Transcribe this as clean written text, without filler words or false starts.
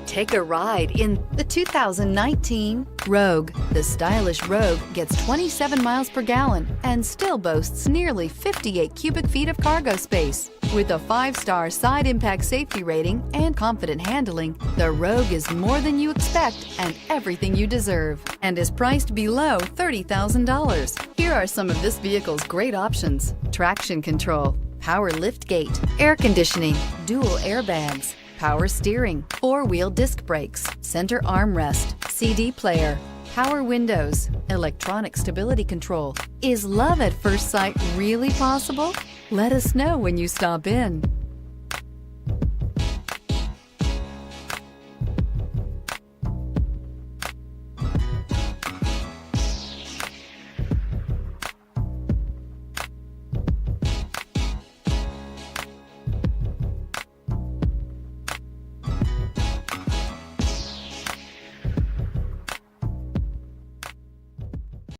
Take a ride in the 2019 Rogue. The stylish Rogue gets 27 miles per gallon and still boasts nearly 58 cubic feet of cargo space. With a 5-star side impact safety rating and confident handling, the Rogue is more than you expect and everything you deserve, and is priced below $30,000. Here are some of this vehicle's great options: traction control, power liftgate, air conditioning, dual airbags, power steering, 4-wheel disc brakes, center armrest, CD player, power windows, electronic stability control. Is love at first sight really possible? Let us know when you stop in.